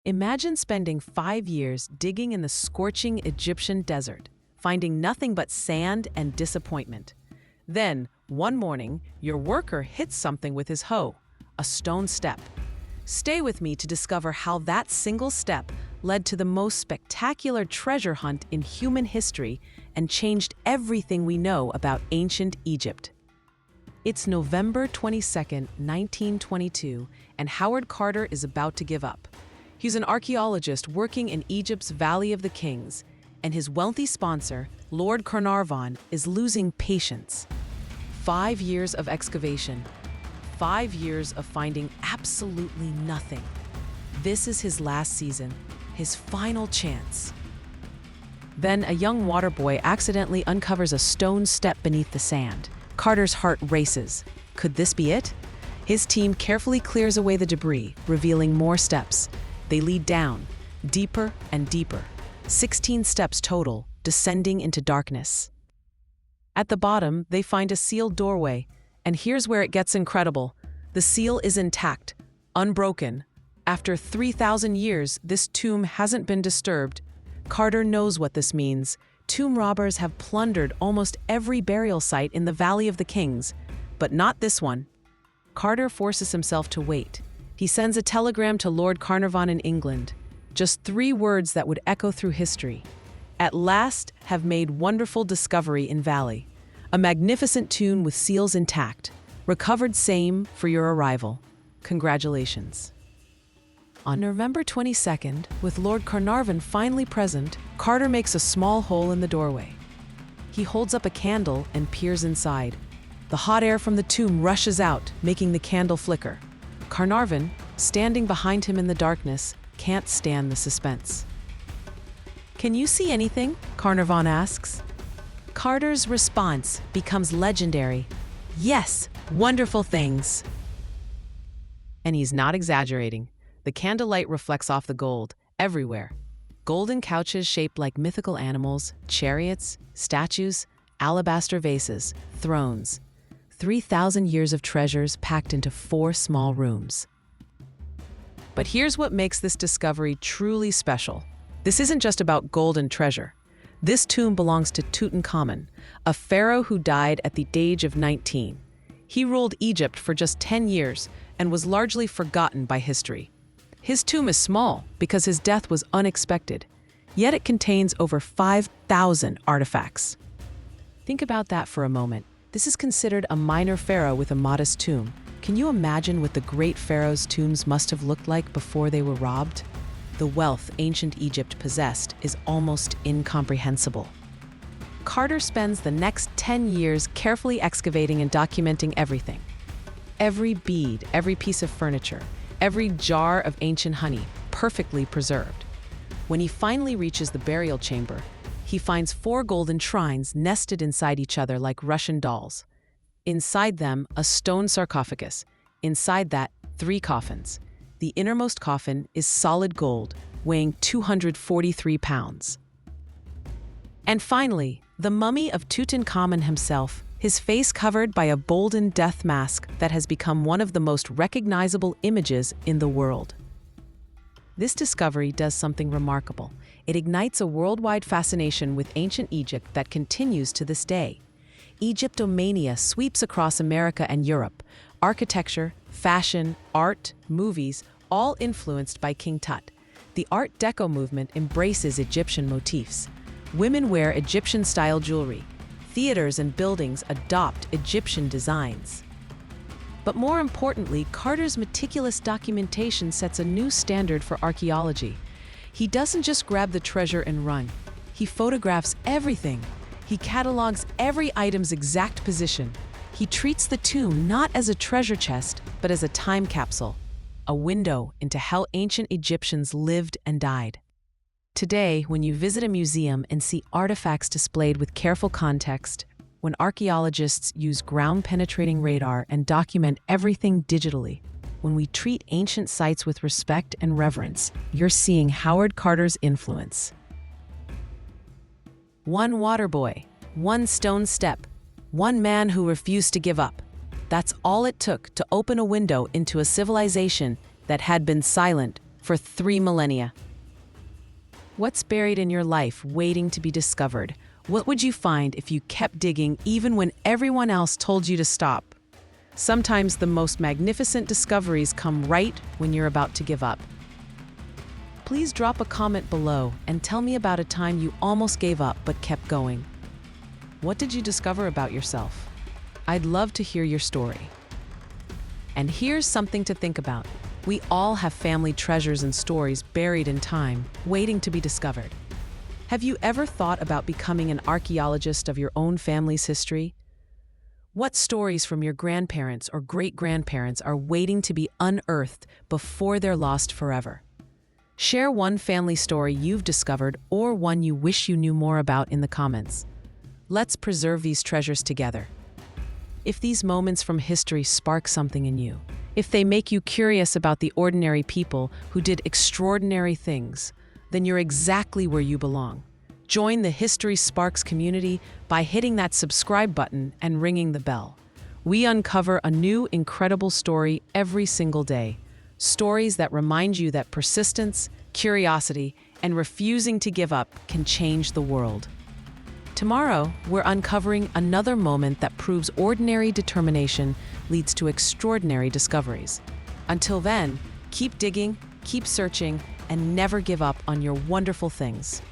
Imagine spending 5 years digging in the scorching Egyptian desert, finding nothing but sand and disappointment. Then, one morning, your worker hits something with his hoe, a stone step. Stay with me to discover how that single step led to the most spectacular treasure hunt in human history and changed everything we know about ancient Egypt. It's November 22nd, 1922, and Howard Carter is about to give up. He's an archaeologist working in Egypt's Valley of the Kings, and his wealthy sponsor, Lord Carnarvon, is losing patience. 5 years of excavation, 5 years of finding absolutely nothing. This is his last season, his final chance. Then a young water boy accidentally uncovers a stone step beneath the sand. Carter's heart races. Could this be it? His team carefully clears away the debris, revealing more steps. They lead down, deeper and deeper. 16 steps total, descending into darkness. At the bottom, they find a sealed doorway, and here's where it gets incredible. The seal is intact, unbroken. After 3,000 years, this tomb hasn't been disturbed. Carter knows what this means. Tomb robbers have plundered almost every burial site in the Valley of the Kings, but not this one. Carter forces himself to wait. He sends a telegram to Lord Carnarvon in England. Just 3 words that would echo through history. At last have made wonderful discovery in Valley. A magnificent tomb with seals intact. Recovered same for your arrival. Congratulations. On November 22nd, with Lord Carnarvon finally present, Carter makes a small hole in the doorway. He holds up a candle and peers inside. The hot air from the tomb rushes out, making the candle flicker. Carnarvon, standing behind him in the darkness, can't stand the suspense. "Can you see anything?" Carnarvon asks. Carter's response becomes legendary. "Yes, wonderful things." And he's not exaggerating. The candlelight reflects off the gold, everywhere. Golden couches shaped like mythical animals, chariots, statues, alabaster vases, thrones. 3,000 years of treasures packed into 4 small rooms. But here's what makes this discovery truly special. This isn't just about gold and treasure. This tomb belongs to Tutankhamun, a pharaoh who died at the age of 19. He ruled Egypt for just 10 years and was largely forgotten by history. His tomb is small because his death was unexpected, yet it contains over 5,000 artifacts. Think about that for a moment. This is considered a minor pharaoh with a modest tomb. Can you imagine what the great pharaohs' tombs must have looked like before they were robbed? The wealth ancient Egypt possessed is almost incomprehensible. Carter spends the next 10 years carefully excavating and documenting everything. Every bead, every piece of furniture, every jar of ancient honey, perfectly preserved. When he finally reaches the burial chamber, he finds 4 golden shrines nested inside each other like Russian dolls. Inside them, a stone sarcophagus. Inside that, 3 coffins. The innermost coffin is solid gold, weighing 243 pounds. And finally, the mummy of Tutankhamun himself, his face covered by a golden death mask that has become one of the most recognizable images in the world. This discovery does something remarkable. It ignites a worldwide fascination with ancient Egypt that continues to this day. Egyptomania sweeps across America and Europe. Architecture, fashion, art, movies, all influenced by King Tut. The Art Deco movement embraces Egyptian motifs. Women wear Egyptian-style jewelry. Theaters and buildings adopt Egyptian designs. But more importantly, Carter's meticulous documentation sets a new standard for archaeology. He doesn't just grab the treasure and run. He photographs everything. He catalogs every item's exact position. He treats the tomb not as a treasure chest, but as a time capsule, a window into how ancient Egyptians lived and died. Today, when you visit a museum and see artifacts displayed with careful context, when archaeologists use ground-penetrating radar and document everything digitally, when we treat ancient sites with respect and reverence, you're seeing Howard Carter's influence. One water boy, one stone step, one man who refused to give up. That's all it took to open a window into a civilization that had been silent for 3 millennia. What's buried in your life waiting to be discovered? What would you find if you kept digging even when everyone else told you to stop? Sometimes the most magnificent discoveries come right when you're about to give up. Please drop a comment below and tell me about a time you almost gave up but kept going. What did you discover about yourself? I'd love to hear your story. And here's something to think about. We all have family treasures and stories buried in time, waiting to be discovered. Have you ever thought about becoming an archaeologist of your own family's history? What stories from your grandparents or great-grandparents are waiting to be unearthed before they're lost forever? Share one family story you've discovered or one you wish you knew more about in the comments. Let's preserve these treasures together. If these moments from history spark something in you, if they make you curious about the ordinary people who did extraordinary things, then you're exactly where you belong. Join the History Sparks community by hitting that subscribe button and ringing the bell. We uncover a new, incredible story every single day. Stories that remind you that persistence, curiosity, and refusing to give up can change the world. Tomorrow, we're uncovering another moment that proves ordinary determination leads to extraordinary discoveries. Until then, keep digging, keep searching, and never give up on your wonderful things.